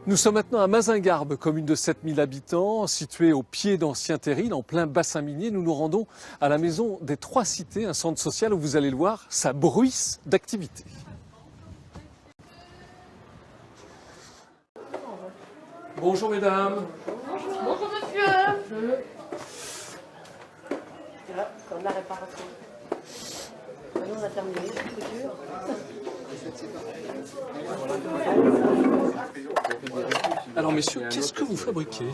Nous sommes maintenant à Mazingarbe, commune de 7000 habitants, située au pied d'Ancien Terril, en plein bassin minier. Nous nous rendons à la maison des Trois Cités, un centre social où vous allez le voir, ça bruisse d'activité. Bonjour mesdames. Bonjour monsieur. C'est là, comme la réparation. Nous on a terminé, c'est sûr. Alors messieurs, qu'est-ce que vous fabriquez?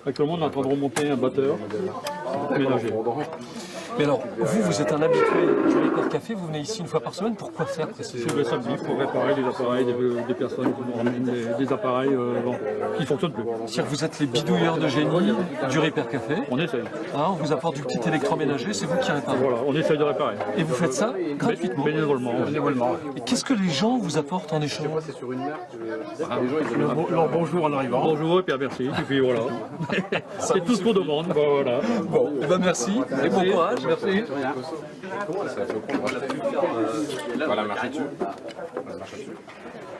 Actuellement, on est en train de remonter un batteur ménager. Mais alors, vous êtes un habitué du Repair Café, vous venez ici une fois par semaine, pourquoi faire précisément? C'est le samedi pour réparer des appareils, des personnes qui nous ramènent des appareils qui ne fonctionnent plus. C'est-à-dire que vous êtes les bidouilleurs de génie du Repair Café. On essaye. Hein, on vous apporte du petit électroménager, c'est vous qui réparez. Voilà, on essaye de réparer. Et vous faites ça gratuitement? Bénévolement. Et qu'est-ce que les gens vous apportent en échange? Leur bonjour en arrivant. Bonjour et puis merci. Et puis voilà. C'est tout ce qu'on demande. Voilà. Bon, eh ben merci et bon courage. Merci.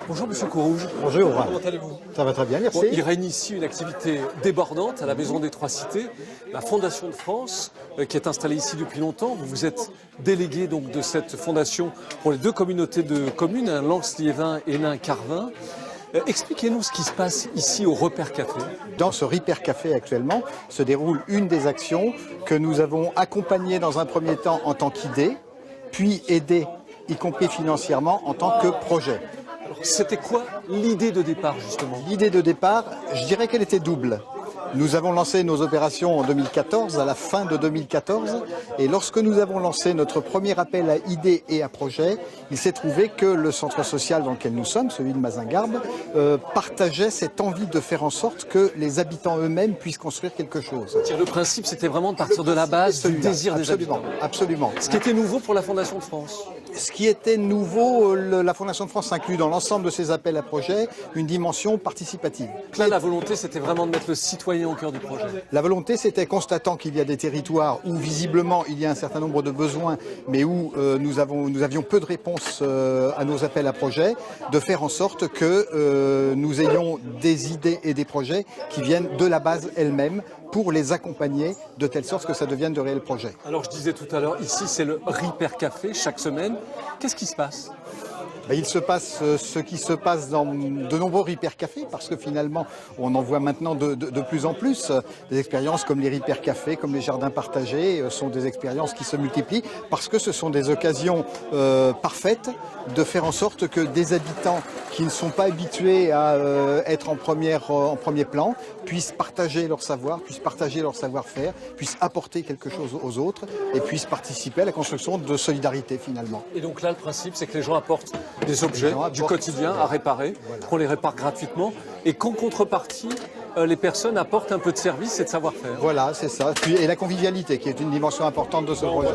Bonjour Monsieur Courrouge. Bonjour. Comment allez-vous? Ça va très bien, merci. Bon, il règne ici une activité débordante à la Maison des Trois Cités, la Fondation de France, qui est installée ici depuis longtemps. Vous êtes délégué donc de cette fondation pour les deux communautés de communes, Lens-Liévin et Nain-Carvin. Expliquez-nous ce qui se passe ici au Repair Café. Dans ce Repair Café actuellement se déroule une des actions que nous avons accompagnées dans un premier temps en tant qu'idée, puis aidée, y compris financièrement, en tant que projet. C'était quoi l'idée de départ justement? L'idée de départ, je dirais qu'elle était double. Nous avons lancé nos opérations en 2014, à la fin de 2014, et lorsque nous avons lancé notre premier appel à idées et à projets, il s'est trouvé que le centre social dans lequel nous sommes, celui de Mazingarbe, partageait cette envie de faire en sorte que les habitants eux-mêmes puissent construire quelque chose. Le principe, c'était vraiment de partir de la base du désir des habitants. Absolument. Ce qui était nouveau pour la Fondation de France. Ce qui était nouveau, la Fondation de France inclut dans l'ensemble de ses appels à projets une dimension participative. Là, la volonté, c'était vraiment de mettre le citoyen au cœur du projet. La volonté, c'était, constatant qu'il y a des territoires où visiblement il y a un certain nombre de besoins, mais où nous avions peu de réponses à nos appels à projets, de faire en sorte que nous ayons des idées et des projets qui viennent de la base elle-même pour les accompagner de telle sorte que ça devienne de réels projets. Alors je disais tout à l'heure, ici c'est le Repair Café chaque semaine. Qu'est-ce qui se passe? Il se passe ce qui se passe dans de nombreux Repair Cafés, parce que finalement, on en voit maintenant de plus en plus. Des expériences comme les Repair Cafés, comme les jardins partagés, sont des expériences qui se multiplient, parce que ce sont des occasions parfaites de faire en sorte que des habitants qui ne sont pas habitués à être en premier plan puissent partager leur savoir, puissent partager leur savoir-faire, puissent apporter quelque chose aux autres et puissent participer à la construction de solidarité finalement. Et donc là, le principe, c'est que les gens apportent des objets du quotidien à réparer, qu'on les répare gratuitement et qu'en contrepartie, les personnes apportent un peu de service et de savoir-faire. Voilà, c'est ça. Et la convivialité qui est une dimension importante de ce projet.